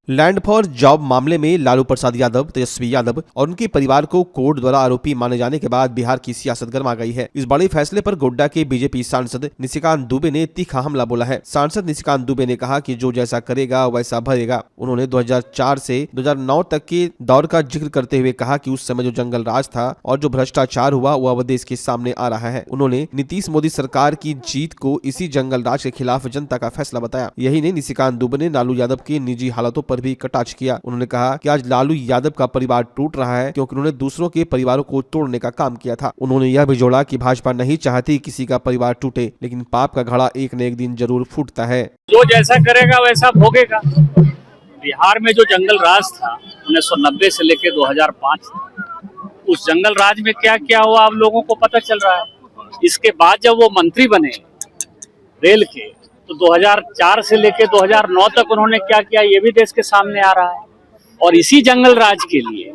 Land for job मामले में लालू प्रसाद यादव, तेजस्वी यादव और उनके परिवार को कोर्ट द्वारा आरोपी माने जाने के बाद बिहार की सियासत गर्मा गई है। इस बड़े फैसले पर गोड्डा के बीजेपी सांसद निशिकांत दुबे ने तीखा हमला बोला है। सांसद निशिकांत दुबे ने कहा कि जो जैसा करेगा वैसा भरेगा। उन्होंने 2004 से 2009 तक के दौर का जिक्र करते हुए कहा कि उस समय जो जंगल राज था और जो भ्रष्टाचार हुआ वो अब देश के सामने आ रहा है। उन्होंने नीतीश मोदी सरकार की जीत को इसी जंगल राज के खिलाफ जनता का फैसला बताया। यही नहीं, निशिकांत दुबे ने लालू यादव की निजी हालातों पर भी कटाक्ष किया। उन्होंने कहा कि आज लालू यादव का परिवार टूट रहा है क्योंकि उन्होंने दूसरों के परिवारों को तोड़ने का काम किया था। उन्होंने यह भी जोड़ा कि भाजपा नहीं चाहती किसी का परिवार टूटे, लेकिन पाप का घड़ा एक न एक दिन जरूर फूटता है। जो जैसा करेगा वैसा भोगेगा। बिहार में जो जंगल राज था 1990 से लेकर 2005, उस जंगल राज में क्या क्या हुआ आप लोगों को पता चल रहा है। इसके बाद जब वो मंत्री बने रेल के, तो 2004 से लेकर 2009 तक उन्होंने क्या किया ये भी देश के सामने आ रहा है। और इसी जंगल राज के लिए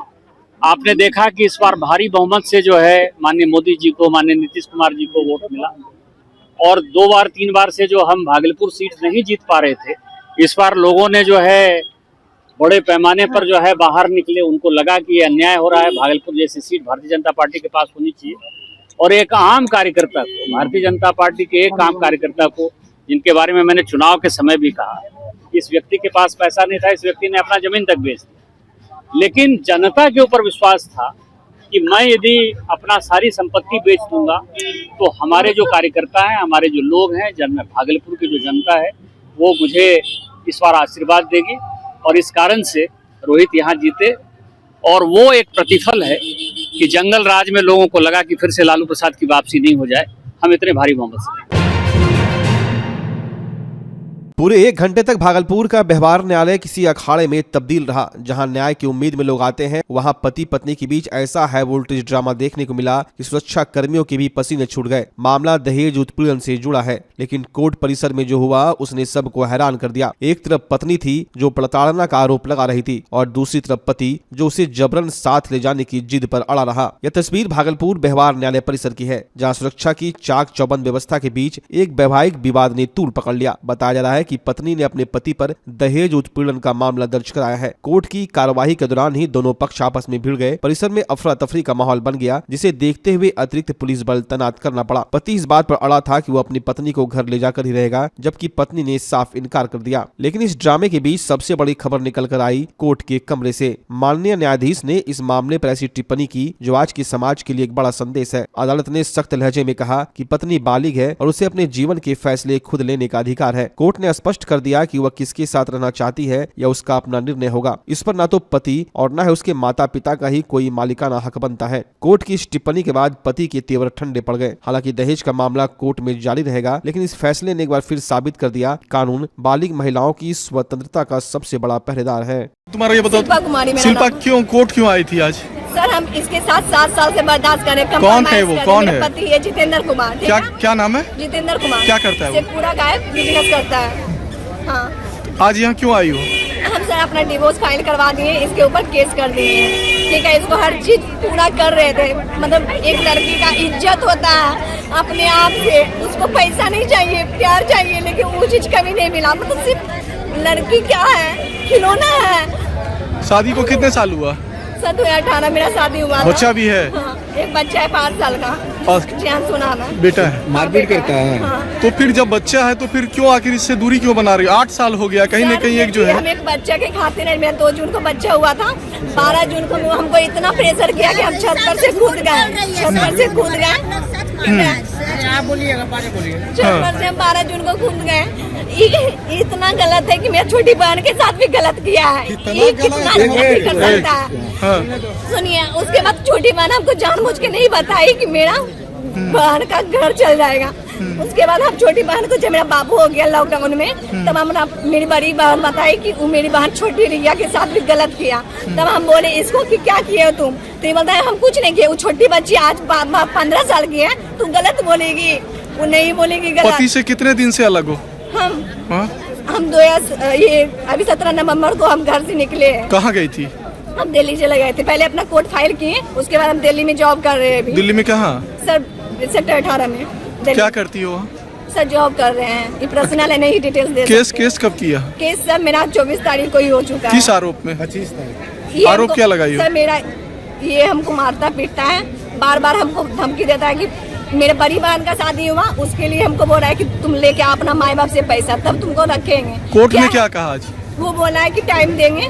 आपने देखा कि इस बार भारी बहुमत से जो है माननीय मोदी जी को, माननीय नीतीश कुमार जी को वोट मिला। और 2 बार 3 बार से जो हम भागलपुर सीट नहीं जीत पा रहे थे, इस बार लोगों ने जो है बड़े पैमाने पर जो है बाहर निकले। उनको लगा कि ये अन्याय हो रहा है, भागलपुर जैसी सीट भारतीय जनता पार्टी के पास होनी चाहिए। और एक आम कार्यकर्ता को, भारतीय जनता पार्टी के एक आम कार्यकर्ता को, जिनके बारे में मैंने चुनाव के समय भी कहा, इस व्यक्ति के पास पैसा नहीं था, इस व्यक्ति ने अपना जमीन तक बेच दिया। लेकिन जनता के ऊपर विश्वास था कि मैं यदि अपना सारी संपत्ति बेच दूंगा तो हमारे जो कार्यकर्ता हैं, हमारे जो लोग हैं, भागलपुर की जो जनता है, वो मुझे इस बार आशीर्वाद देगी। और इस कारण से रोहित यहाँ जीते। और वो एक प्रतिफल है कि जंगल राज में लोगों को लगा कि फिर से लालू प्रसाद की वापसी नहीं हो जाए, हम इतने भारी बहुमत से। पूरे 1 घंटे तक भागलपुर का व्यवहार न्यायालय किसी अखाड़े में तब्दील रहा। जहां न्याय की उम्मीद में लोग आते हैं, वहां पति पत्नी के बीच ऐसा हाई वोल्टेज ड्रामा देखने को मिला कि सुरक्षा कर्मियों के भी पसीने छूट गए। मामला दहेज उत्पीड़न से जुड़ा है, लेकिन कोर्ट परिसर में जो हुआ उसने सबको हैरान कर दिया। एक तरफ पत्नी थी जो प्रताड़ना का आरोप लगा रही थी और दूसरी तरफ पति जो उसे जबरन साथ ले जाने की जिद पर अड़ा रहा। यह तस्वीर भागलपुर व्यवहार न्यायालय परिसर की है, जहाँ सुरक्षा की चाक चौबंद व्यवस्था के बीच एक वैवाहिक विवाद ने तूल पकड़ लिया। बताया जा रहा है कि पत्नी ने अपने पति पर दहेज उत्पीड़न का मामला दर्ज कराया है। कोर्ट की कार्यवाही के दौरान ही दोनों पक्ष आपस में भिड़ गए। परिसर में अफरा तफरी का माहौल बन गया, जिसे देखते हुए अतिरिक्त पुलिस बल तैनात करना पड़ा। पति इस बात पर अड़ा था कि वो अपनी पत्नी को घर ले जाकर ही रहेगा, जबकि पत्नी ने साफ इनकार कर दिया। लेकिन इस ड्रामे के बीच सबसे बड़ी खबर निकल कर आई कोर्ट के कमरे से। माननीय न्यायाधीश ने इस मामले पर ऐसी टिप्पणी की जो आज के समाज के लिए एक बड़ा संदेश है। अदालत ने सख्त लहजे में कहा कि पत्नी बालिग है और उसे अपने जीवन के फैसले खुद लेने का अधिकार है। कोर्ट ने स्पष्ट कर दिया कि वह किसके साथ रहना चाहती है या उसका अपना निर्णय होगा। इस पर ना तो पति और ना है उसके माता पिता का ही कोई मालिकाना हक बनता है। कोर्ट की इस टिप्पणी के बाद पति के तेवर ठंडे पड़ गए। हालांकि दहेज का मामला कोर्ट में जारी रहेगा, लेकिन इस फैसले ने एक बार फिर साबित कर दिया कानून बालिग महिलाओं की स्वतंत्रता का सबसे बड़ा पहरेदार है। तुम्हारा ये बताओ शिल्पा, क्यों कोर्ट क्यों आई थी आज? सर, हम इसके साथ 7 साल से बर्दाश्त कर रहे हैं। कौन है वो? कौन है? पति है जितेंद्र कुमार। क्या नाम है? जितेंद्र कुमार। क्या करता है वो? पूरा गायब बिजनेस करता है। हाँ। आज यहाँ क्यों आई हो? हम सर अपना डिवोर्स फाइल करवा दिए, इसके ऊपर केस कर दिए। ठीक है, इसको हर चीज पूरा कर रहे थे। मतलब एक लड़की का इज्जत होता है अपने आप से, उसको पैसा नहीं चाहिए, प्यार चाहिए, लेकिन वो चीज कभी नहीं मिला। मतलब सिर्फ लड़की क्या है, खिलौना है। शादी को कितने साल हुआ? सर 2018 मेरा शादी हुआ। बच्चा भी है? हाँ, एक बच्चा है 5 साल का। और सुना बेटा है? मारपीट करता है। हाँ। तो फिर जब बच्चा है तो फिर क्यों आखिर इससे दूरी क्यों बना रही हो? 8 साल हो गया, कहीं न कहीं एक जो है। हम एक बच्चे के खातिर है। मेरा 2 जून को बच्चा हुआ था। 12 जून को हमको इतना प्रेशर किया कि हम छत पर से कूद गए। छत पर से कूद गए। छत पर से हम 12 जून को कूद गए। इतना गलत है कि मेरी छोटी बहन के साथ भी गलत किया है। ये कितना गलत कर सकता है? सुनिए, उसके बाद छोटी बहन हमको जानबूझ के नहीं बताई कि मेरा बहन का घर चल जाएगा। उसके बाद हम छोटी बहन को, जब मेरा बाबू हो गया लॉकडाउन में, तब हम मेरी बड़ी बहन बताई कि वो मेरी बहन छोटी रिया के साथ भी गलत किया। तब हम बोले इसको कि क्या किए हो तुम? तो ये बोलता है हम कुछ नहीं किए। वो छोटी बच्ची आज 15 साल की है, तुम गलत बोलेगी? वो नहीं बोलेगी गलत। पति से कितने दिन से अलग हो? हम ये अभी 17 नवंबर को हम घर से निकले हैं। कहाँ गई थी? हम दिल्ली चले गए थे। पहले अपना कोर्ट फाइल किए, उसके बाद हम दिल्ली में जॉब कर रहे हैं अभी। दिल्ली में कहाँ? सर सेक्टर 18 में। क्या करती हो? सर जॉब कर रहे हैं, ये पर्सनल है, नहीं डिटेल्स दे केस सकते। केस कब किया? केस सर मेरा 24 तारीख को ही हो चुका है। किस आरोप में? 25 तारीख। ये आरोप हमको- क्या लगाई हो? सर मेरा ये हमको मारता पीटता है, बार बार हमको धमकी देता है कि मेरे बड़ी बहन का शादी हुआ, उसके लिए हमको बोल रहा है कि तुम लेके आ अपना माँ बाप से पैसा, तब तुमको रखेंगे। कोर्ट में क्या कहा आज? वो बोला है कि टाइम देंगे,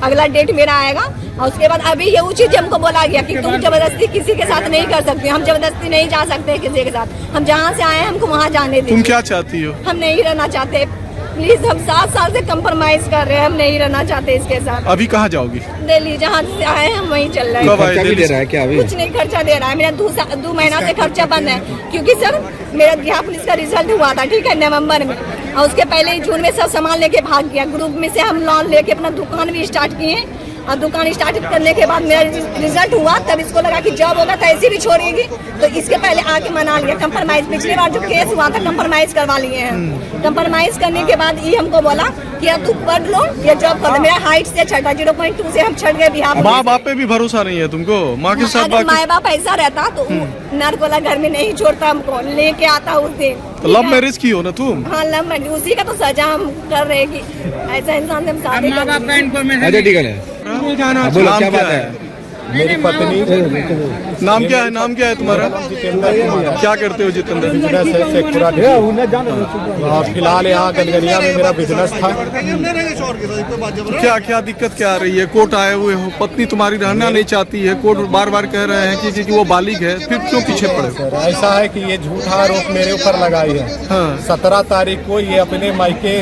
अगला डेट मेरा आएगा, और उसके बाद अभी ये चीज हमको बोला गया कि तुम जबरदस्ती किसी के साथ नहीं कर सकते। हम जबरदस्ती नहीं जा सकते किसी के साथ, हम जहाँ से आए हैं हमको वहाँ जाने तुम दीजिए। क्या चाहती हो? हम नहीं रहना चाहते, प्लीज, हम 7 साल से कंप्रोमाइज कर रहे हैं, हम नहीं रहना चाहते इसके साथ। अभी कहाँ जाओगी? दिल्ली जहाँ से आए हैं हम वहीं चल रहे कब हैं। आए खर्चा भी दिल्ली दे से? रहा है क्या अभी? कुछ नहीं खर्चा दे रहा है, मेरा 2 महीना से खर्चा बंद है, क्योंकि सर मेरा बिहार पुलिस का रिजल्ट हुआ था, ठीक है, नवंबर में, और उसके पहले ही जून में सब सामान लेके भाग गया। ग्रुप में से हम लोन लेके अपना दुकान भी स्टार्ट किए, और दुकान स्टार्ट करने के बाद मेरा रिजल्ट हुआ, तब इसको लगा कि जॉब होगा तो ऐसे भी छोड़ेगी, तो इसके पहले आके मना लिया कंप्रोमाइज। पिछली बार जो केस हुआ था कंप्रोमाइज करवा लिए हैं। कंप्रोमाइज करने के बाद ये हमको बोला कि अब तू पढ़ लो या जॉब कर लो। मेरा हाइट से छठा 0.2 से हम छट गए बिहार माँ पुलिस बाप पे भी भरोसा नहीं है तुमको? माँ के साथ अगर माँ बाप ऐसा रहता तो नरकोला घर में नहीं छोड़ता, हमको लेके आता उस दिन। तो लव मैरिज की हो ना तुम? हाँ, लव मैरिज, उसी का तो सजा हम कर रहे हैं कि ऐसा इंसान से हम शादी कर रहे हैं। अच्छा ठीक है, बोलो नाम क्या क्या बात है? है? मेरी पत्नी नाम क्या है? नाम क्या है तुम्हारा? क्या करते हो जितेंद्र? बिजनेस है शेखपुरा और फिलहाल यहाँ गनगनिया में मेरा बिजनेस था। तो क्या क्या दिक्कत क्या आ रही है? कोर्ट आए हुए हो, पत्नी तुम्हारी रहना नहीं चाहती है, कोर्ट बार बार कह रहे हैं कि वो बालिग है, फिर क्यों पीछे पड़े? सर ऐसा है कि ये झूठा आरोप मेरे ऊपर लगाई है। हाँ। 17 तारीख को ये अपने मायके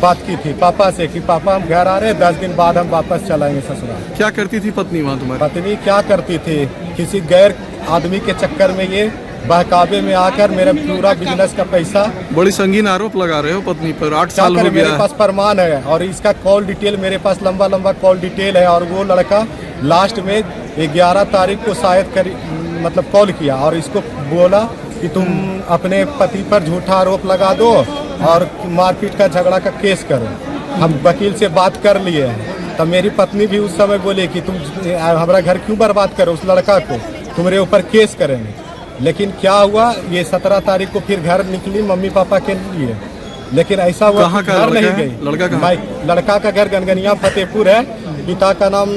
बात की थी पापा से कि पापा हम घर आ रहे हैं, 10 दिन बाद हम वापस चलाएंगे ससुराल। क्या करती थी पत्नी वहाँ तुम्हारी? पत्नी क्या करती थी, किसी गैर आदमी के चक्कर में ये बहकावे में आकर मेरा पूरा बिजनेस का पैसा, बड़ी संगीन आरोप लगा रहे हो पत्नी पर। 8 क्या साल हो करें, मेरे गया। पास प्रमाण है और इसका कॉल डिटेल मेरे पास लंबा कॉल डिटेल है। और वो लड़का लास्ट में 11 तारीख को शायद मतलब कॉल किया और इसको बोला कि तुम अपने पति पर झूठा आरोप लगा दो और मारपीट का झगड़ा का केस करो। हम वकील से बात कर लिए हैं। तब मेरी पत्नी भी उस समय बोले कि तुम हमारा घर क्यों बर्बाद करो, उस लड़का को तुम्हारे ऊपर केस करेंगे। लेकिन क्या हुआ, ये 17 तारीख को फिर घर निकली मम्मी पापा के लिए, लेकिन ऐसा हुआ कहाँ का घर नहीं लड़का है? गई। लड़का कहाँ? लड़का का घर गनगनिया फतेहपुर है, पिता का नाम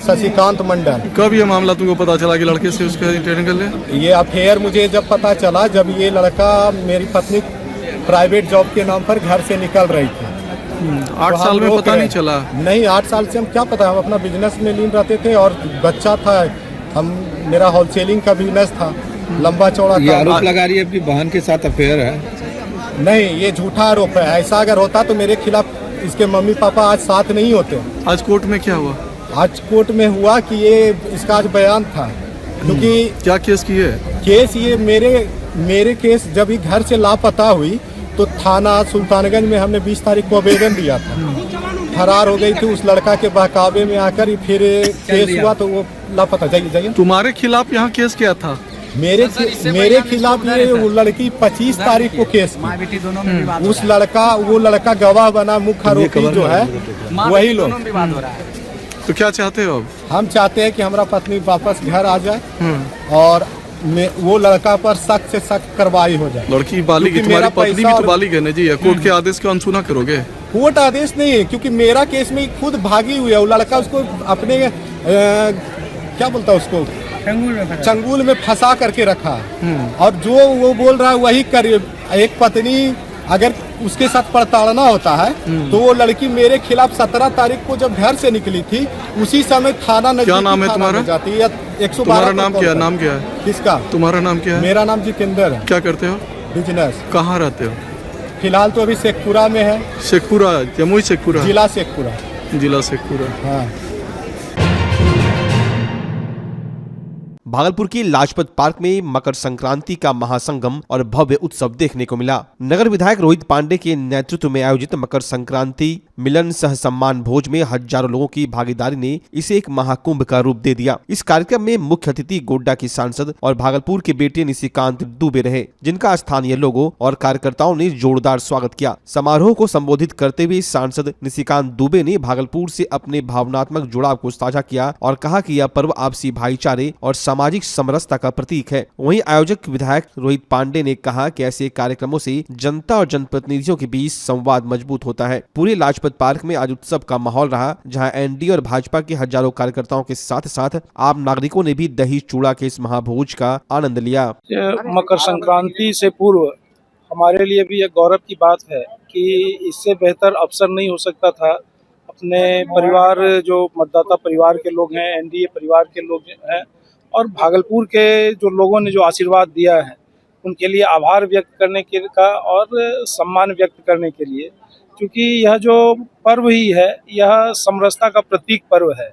शशिकांत मंडल। कब ये मामला तुमको पता चला कि लड़के से उसका इंटरव्यू कर ले? ये अफेयर मुझे जब पता चला, जब ये लड़का मेरी पत्नी प्राइवेट जॉब के नाम पर घर से निकल रही थी। 8 तो हम साल में रोक पता रहे। नहीं चला? नहीं, 8 साल से हम क्या पता, हम अपना बिजनेस में लीन रहते थे और बच्चा था, हम मेरा होलसेलिंग का बिजनेस था, लंबा चौड़ा ये था। आरोप लगा रही है अपनी बहन के साथ अफेयर है। नहीं, ये झूठा आरोप है। ऐसा अगर होता तो मेरे खिलाफ इसके मम्मी पापा आज साथ नहीं होते। आज कोर्ट में क्या हुआ? आज कोर्ट में हुआ कि ये इसका आज बयान था, क्योंकि क्या केस किए? केस ये मेरे केस जब ही घर से लापता हुई तो थाना सुल्तानगंज में हमने 20 तारीख को आवेदन दिया था। फरार हो गई थी उस लड़का के बहकावे में आकर, फिर केस हुआ तो वो लापता। जाइए तुम्हारे खिलाफ यहाँ केस क्या था? मेरे खिलाफ ये वो लड़की 25 तारीख को केस की। उस वो लड़का गवाह बना, मुख्य आरोपी जो है वही लोग। तो क्या चाहते हो अब? हम चाहते हैं कि हमारा पत्नी वापस घर आ जाए और वो लड़का पर सख्त से सख्त कार्रवाई हो जाए। लड़की बालिग है, क्योंकि तुम्हारी मेरा पत्नी भी पैसा तो और- बालिग है ना जी। कोर्ट के आदेश का अनसुना करोगे? कोर्ट आदेश नहीं है, क्योंकि मेरा केस में खुद भागी हुई है। वो लड़का उसको अपने क्या बोलता है उसको चंगुल में फंसा करके रखा, और जो वो बोल रहा है वही करे। एक पत्नी अगर उसके साथ प्रताड़ना होता है तो वो लड़की मेरे खिलाफ 17 तारीख को जब घर से निकली थी उसी समय थाना क्या नाम है तुम्हारा? जाती है 112। तुम्हारा नाम क्या है? नाम क्या है किसका? तुम्हारा नाम क्या है? मेरा नाम जितेंद्र है। क्या करते हो? बिजनेस। कहाँ रहते हो? फिलहाल तो अभी शेखपुरा में है, शेखपुरा, जमुई शेखपुरा, जिला शेखपुरा। जिला शेखपुरा। हाँ। भागलपुर के लाजपत पार्क में मकर संक्रांति का महासंगम और भव्य उत्सव देखने को मिला। नगर विधायक रोहित पांडे के नेतृत्व में आयोजित मकर संक्रांति मिलन सह सम्मान भोज में हजारों लोगों की भागीदारी ने इसे एक महाकुंभ का रूप दे दिया। इस कार्यक्रम में मुख्य अतिथि गोड्डा की सांसद और भागलपुर के बेटे निशिकांत दुबे रहे, जिनका स्थानीय लोगों और कार्यकर्ताओं ने जोरदार स्वागत किया। समारोह को संबोधित करते हुए सांसद निशिकांत दुबे ने भागलपुर से अपने भावनात्मक जुड़ाव को साझा किया और कहा कि यह पर्व आपसी भाईचारे और सामाजिक समरसता का प्रतीक है। वहीं आयोजक विधायक रोहित पांडे ने कहा कि ऐसे कार्यक्रमों से जनता और जनप्रतिनिधियों के बीच संवाद मजबूत होता है। पूरे लाजपत पार्क में आज उत्सव का माहौल रहा, जहां एनडीए और भाजपा के हजारों कार्यकर्ताओं के साथ साथ आम नागरिकों ने भी दही चूड़ा के इस महाभोज का आनंद लिया। मकर संक्रांति से पूर्व हमारे लिए भी एक गौरव की बात है कि इससे बेहतर अवसर नहीं हो सकता था। अपने परिवार, जो मतदाता परिवार के लोग हैं, एनडीए परिवार के लोग हैं और भागलपुर के जो लोगों ने जो आशीर्वाद दिया है, उनके लिए आभार व्यक्त करने के का और सम्मान व्यक्त करने के लिए, क्योंकि यह जो पर्व ही है, यह समरसता का प्रतीक पर्व है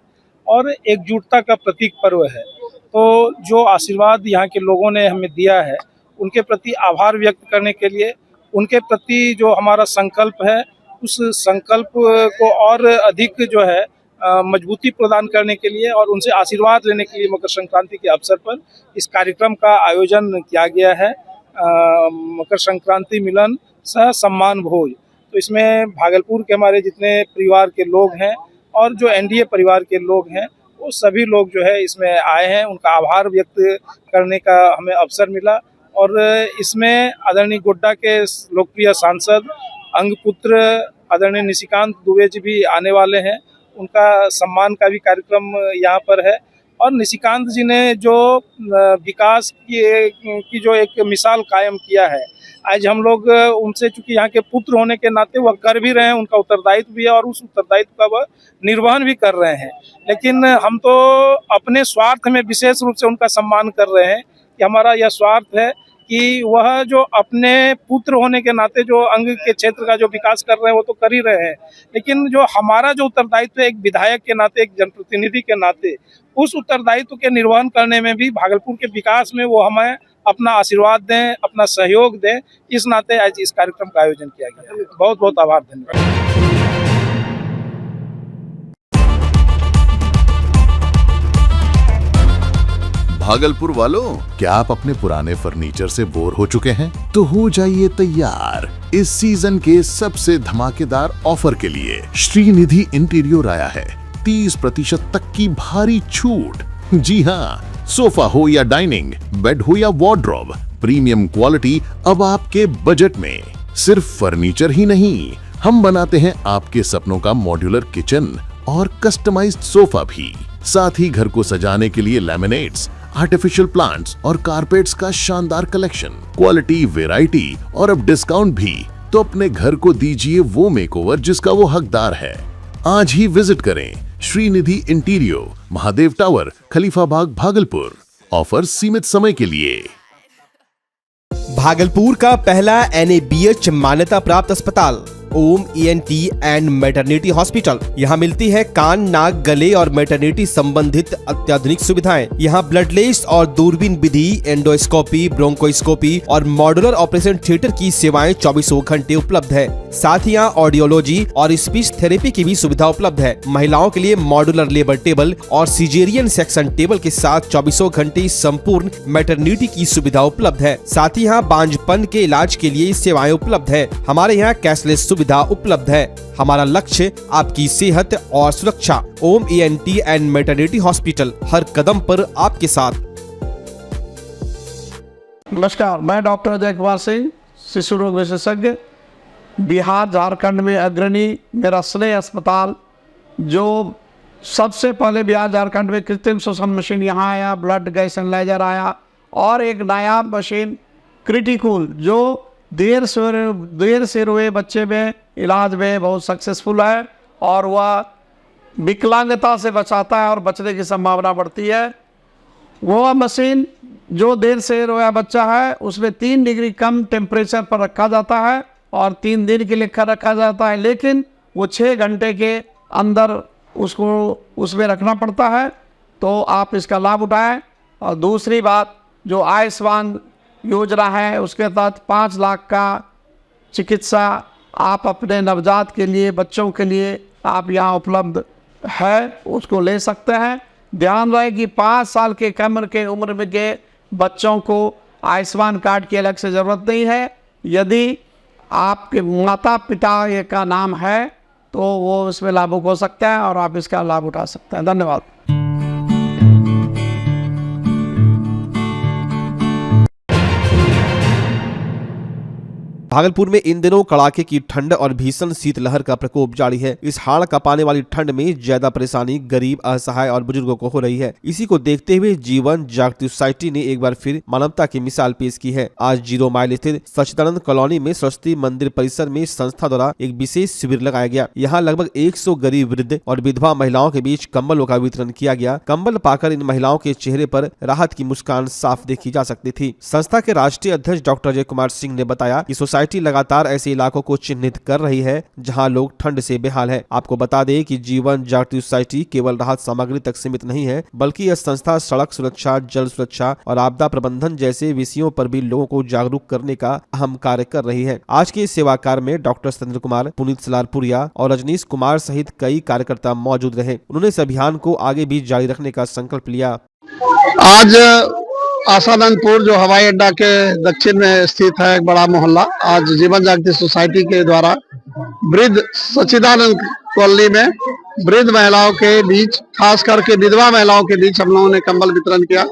और एकजुटता का प्रतीक पर्व है। तो जो आशीर्वाद यहाँ के लोगों ने हमें दिया है, उनके प्रति आभार व्यक्त करने के लिए, उनके प्रति जो हमारा संकल्प है, उस संकल्प को और अधिक जो है मजबूती प्रदान करने के लिए और उनसे आशीर्वाद लेने के लिए मकर संक्रांति के अवसर पर इस कार्यक्रम का आयोजन किया गया है। मकर संक्रांति मिलन सह सम्मान भोज। तो इसमें भागलपुर के हमारे जितने परिवार के लोग हैं और जो एनडीए परिवार के लोग हैं, वो सभी लोग जो है इसमें आए हैं। उनका आभार व्यक्त करने का हमें अवसर मिला और इसमें आदरणीय गोड्डा के लोकप्रिय सांसद अंगपुत्र आदरणीय निशिकांत दुबे जी भी आने वाले हैं। उनका सम्मान का भी कार्यक्रम यहाँ पर है और निशिकांत जी ने जो विकास की जो एक मिसाल कायम किया है, आज हम लोग उनसे, चूंकि यहाँ के पुत्र होने के नाते वह कर भी रहे हैं, उनका उत्तरदायित्व भी है और उस उत्तरदायित्व का वह निर्वहन भी कर रहे हैं। लेकिन हम तो अपने स्वार्थ में विशेष रूप से उनका सम्मान कर रहे हैं कि हमारा यह स्वार्थ है कि वह जो अपने पुत्र होने के नाते जो अंग के क्षेत्र का जो विकास कर रहे हैं वो तो कर ही रहे हैं, लेकिन जो हमारा जो उत्तरदायित्व है एक विधायक के नाते, एक जनप्रतिनिधि के नाते, उस उत्तरदायित्व के निर्वहन करने में भी, भागलपुर के विकास में वो हमें अपना आशीर्वाद दें, अपना सहयोग दें। इस नाते आज इस कार्यक्रम का आयोजन किया गया। बहुत बहुत आभार, धन्यवाद। भागलपुर वालों, क्या आप अपने पुराने फर्नीचर से बोर हो चुके हैं? तो हो जाइए तैयार इस सीजन के सबसे धमाकेदार ऑफर के लिए। श्रीनिधि इंटीरियर आया है 30% तक की भारी छूट। जी हाँ, सोफा हो या डाइनिंग, बेड हो या वार्डरोब, प्रीमियम क्वालिटी अब आपके बजट में। सिर्फ फर्नीचर ही नहीं, हम बनाते हैं आपके सपनों का मॉड्यूलर किचन और कस्टमाइज्ड सोफा भी। साथ ही घर को सजाने के लिए लैमिनेट्स, आर्टिफिशियल प्लांट्स और कारपेट्स का शानदार कलेक्शन, क्वालिटी, वैरायटी और अब डिस्काउंट भी। तो अपने घर को दीजिए वो मेकओवर जिसका वो हकदार है। आज ही विजिट करें श्रीनिधि इंटीरियर, महादेव टावर, खलीफा बाग, भागलपुर। ऑफर सीमित समय के लिए। भागलपुर का पहला NABH मान्यता प्राप्त अस्पताल ओम ENT एंड मैटरनिटी हॉस्पिटल। यहाँ मिलती है कान, नाक, गले और मैटरनिटी संबंधित अत्याधुनिक सुविधाएं। यहाँ ब्लडलेस और दूरबीन विधि, एंडोस्कोपी, ब्रोंकोस्कोपी और मॉड्यूलर ऑपरेशन थिएटर की सेवाएं 24 घंटे उपलब्ध है। साथ ही यहाँ ऑडियोलॉजी और स्पीच थेरेपी की भी सुविधा उपलब्ध है। महिलाओं के लिए मॉड्यूलर लेबर टेबल और सिजेरियन सेक्शन टेबल के साथ 24 घंटे संपूर्ण मैटरनिटी की सुविधा उपलब्ध है। साथ ही यहाँ बांझपन के इलाज के लिए सेवाएं उपलब्ध है। हमारे यहाँ कैशलेस सुविधा उपलब्ध है। हमारा लक्ष्य आपकी सेहत और सुरक्षा। ओम ENT एंड मैटरनिटी हॉस्पिटल, हर कदम पर आपके साथ। नमस्कार, मैं डॉक्टर अजय कुमार सिंह, शिशु रोग विशेषज्ञ, बिहार झारखंड में अग्रणी मेरा स्नेह अस्पताल, जो सबसे पहले बिहार झारखंड में कृत्रिम श्वसन मशीन यहाँ आया, ब्लड गैस एनालाइजर आया और एक नया मशीन क्रिटिकल जो देर से रोए बच्चे में इलाज में बहुत सक्सेसफुल है और वह विकलांगता से बचाता है और बचने की संभावना बढ़ती है। वह मशीन जो देर से रोया बच्चा है उसमें 3 डिग्री कम टेम्परेचर पर रखा जाता है और 3 दिन के लिए रखा जाता है, लेकिन वो 6 घंटे के अंदर उसको उसमें रखना पड़ता है। तो आप इसका लाभ उठाएं। और दूसरी बात, जो आयुष्मान योजना है उसके तहत 5 लाख का चिकित्सा आप अपने नवजात के लिए, बच्चों के लिए आप यहाँ उपलब्ध है, उसको ले सकते हैं। ध्यान रहे कि 5 साल के कम के उम्र में के बच्चों को आयुष्मान कार्ड की अलग से ज़रूरत नहीं है। यदि आपके माता पिता का नाम है तो वो इसमें लाभुक हो सकता है और आप इसका लाभ उठा सकते हैं। धन्यवाद। भागलपुर में इन दिनों कड़ाके की ठंड और भीषण शीतलहर का प्रकोप जारी है। इस हाड़ कांपाने वाली ठंड में ज्यादा परेशानी गरीब, असहाय और बुजुर्गों को हो रही है। इसी को देखते हुए जीवन जागृति सोसाइटी ने एक बार फिर मानवता की मिसाल पेश की है। आज 0 माइल स्थित सच्चिदानंद कॉलोनी में सरस्वती मंदिर परिसर में संस्था द्वारा एक विशेष शिविर लगाया गया। यहाँ लगभग 100 गरीब, वृद्ध और विधवा महिलाओं के बीच कंबलों का वितरण किया गया। कंबल पाकर इन महिलाओं के चेहरे पर राहत की मुस्कान साफ देखी जा सकती थी। संस्था के राष्ट्रीय अध्यक्ष डॉक्टर अजय कुमार सिंह ने बताया कि सोसाइटी लगातार ऐसे इलाकों को चिन्हित कर रही है जहां लोग ठंड से बेहाल है। आपको बता दें कि जीवन जागृति सोसाइटी केवल राहत सामग्री तक सीमित नहीं है, बल्कि यह संस्था सड़क सुरक्षा, जल सुरक्षा और आपदा प्रबंधन जैसे विषयों पर भी लोगों को जागरूक करने का अहम कार्य कर रही है। आज के इस सेवा कार्य में डॉक्टर सतेंद्र कुमार, पुनीत सलारपुरिया और रजनीश कुमार सहित कई कार्यकर्ता मौजूद रहे। उन्होंने इस अभियान को आगे भी जारी रखने का संकल्प लिया। आज आसानंदपुर जो हवाई अड्डा के दक्षिण में स्थित है एक बड़ा मोहल्ला, आज जीवन जागृति सोसाइटी के द्वारा वृद्ध सच्चिदानंद कॉलोनी में वृद्ध महिलाओं के बीच, खास करके विधवा महिलाओं के बीच हम लोगों ने कंबल वितरण किया।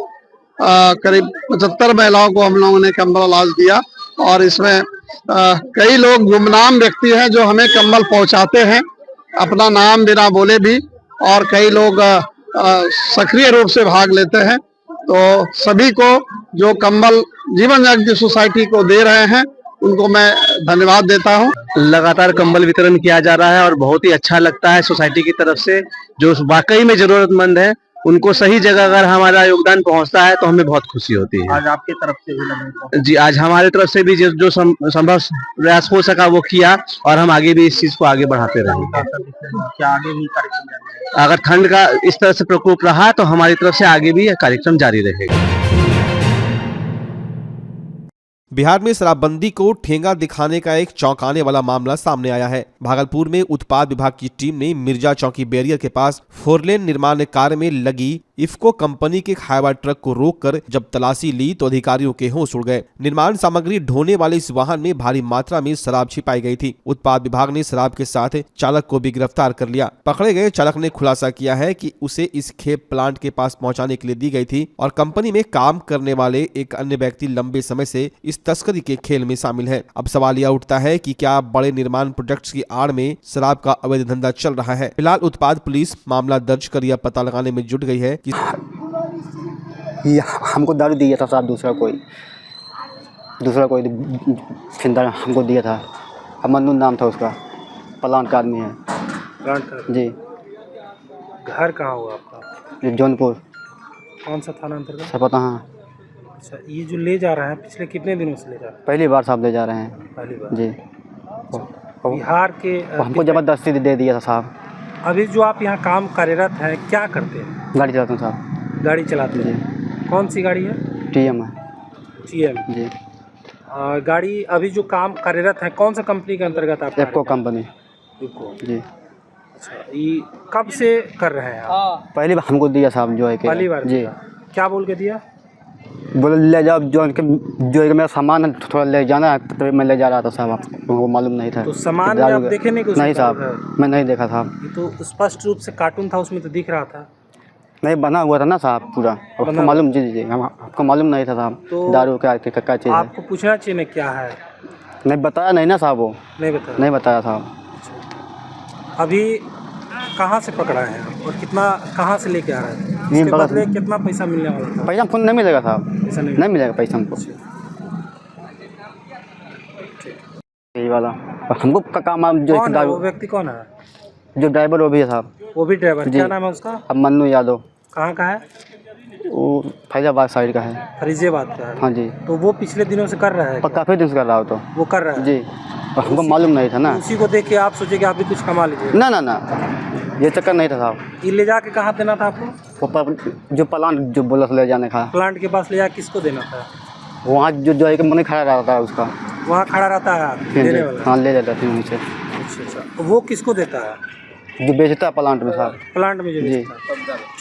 करीब 75 महिलाओं को हम लोगों ने कंबल आज दिया और इसमें कई लोग गुमनाम व्यक्ति हैं जो हमें कंबल पहुंचाते हैं अपना नाम बिना बोले भी, और कई लोग सक्रिय रूप से भाग लेते हैं। तो सभी को जो कंबल जीवन जागृति सोसाइटी को दे रहे हैं उनको मैं धन्यवाद देता हूं। लगातार कंबल वितरण किया जा रहा है और बहुत ही अच्छा लगता है सोसाइटी की तरफ से। जो वाकई में जरूरतमंद है उनको सही जगह अगर हमारा योगदान पहुंचता है तो हमें बहुत खुशी होती है। आज आपकी तरफ से भी जी, आज हमारी तरफ से भी जो संभव प्रयास हो सका वो किया और हम आगे भी इस चीज को आगे बढ़ाते रहेंगे। क्या आगे भी कार्यक्रम अगर ठंड का इस तरह से प्रकोप रहा तो हमारी तरफ से आगे भी यह कार्यक्रम जारी रहेगा। बिहार में शराबबंदी को ठेंगा दिखाने का एक चौंकाने वाला मामला सामने आया है। भागलपुर में उत्पाद विभाग की टीम ने मिर्जा चौकी बैरियर के पास 4 लेन निर्माण कार्य में लगी इफ्को कंपनी के हाईवा ट्रक को रोककर जब तलाशी ली तो अधिकारियों के होश उड़ गए। निर्माण सामग्री ढोने वाले इस वाहन में भारी मात्रा में शराब छिपाई गई थी। उत्पाद विभाग ने शराब के साथ चालक को भी गिरफ्तार कर लिया। पकड़े गए चालक ने खुलासा किया है कि उसे इस खेप प्लांट के पास पहुंचाने के लिए दी गई थी और कंपनी में काम करने वाले एक अन्य व्यक्ति लंबे समय से इस तस्करी के खेल में शामिल है। अब सवाल यह उठता है कि क्या बड़े निर्माण प्रोजेक्ट्स की आड़ में शराब का अवैध धंधा चल रहा है। फिलहाल उत्पाद पुलिस मामला दर्ज कर यह पता लगाने में जुट गई है कि हमको दारू दिया था साहब, दूसरा कोई फिंदा हमको दिया था। अब मन्नू नाम था उसका, प्लांट का आदमी है। प्लांट का जी। घर कहाँ हुआ आपका? जौनपुर। कौन सा थाना अंतर्गत? सपता। हाँ। अच्छा, ये जो ले जा रहे हैं पिछले कितने दिनों से ले जा रहे हैं? पहली बार साहब ले जा रहे हैं। पहली बार जी। बिहार के हमको जबरदस्ती दे दिया था साहब। अभी जो आप यहाँ काम कार्यरत हैं क्या करते हैं? गाड़ी चलाता हूँ साहब। गाड़ी चलाते हैं? कौन सी गाड़ी है? TM है। TM जी। गाड़ी अभी जो काम कार्यरत है कौन सा कंपनी के अंतर्गत आप? इफ्को कंपनी। जी। अच्छा, ये कब से कर रहे हैं आप? पहली बार हमको दिया साहब जो है। पहली बार जी। क्या बोल के दिया? बोले ले जाओ, जो मेरा सामान है थोड़ा ले जाना है, तो मैं ले जा रहा था साहब। आपको मालूम नहीं था? तो सामान में आप देखे नहीं? नहीं साहब, मैं नहीं देखा था। तो स्पष्ट रूप से कार्टून था, उसमें तो दिख रहा था। नहीं, बना हुआ था ना साहब पूरा। आपको मालूम? जी जी, आपको मालूम नहीं था साहब। तो दारू क्या चीज़ है? आपको पूछना चाहिए ना क्या है। नहीं बताया नहीं ना साहब, वो नहीं बताया साहब। अभी कहाँ से पकड़ा है और कितना कहाँ से लेके आ रहे हैं? इसके बदले कितना पैसा मिलने वाला था? पैसा हमको नहीं मिलेगा साहब, नहीं मिलेगा पैसा हमको। यही वाला हमको काम जो कौन है वो व्यक्ति? कौन है जो ड्राइवर? वो भी है साहब। वो भी ड्राइवर? क्या नाम है उसका? अब मन्नू यादव। कहाँ का है वो? फैजाबाद साइड का है। फरीजाबाद का है? हाँ जी। तो वो पिछले दिनों से कर रहा है? काफ़ी दिन से कर रहा हो। तो वो कर रहा है जी, हमको मालूम नहीं था ना। उसी को देख के आप सोचे कि आप भी कुछ कमा लीजिए? ना ना ना, ये चक्कर नहीं था साहब। ये ले जाके कहाँ देना था आपको? वो जो प्लांट जो बोला ले जाने का, प्लांट के पास ले जाके किसको देना था? वहाँ जो एक मन खड़ा रहता है उसका, वहाँ खड़ा रहता है देने वाला? हाँ, ले जाता है उनसे। अच्छा, वो किसको देता है? जो बेचता है प्लांट में साहब। प्लांट में जो बेचता है।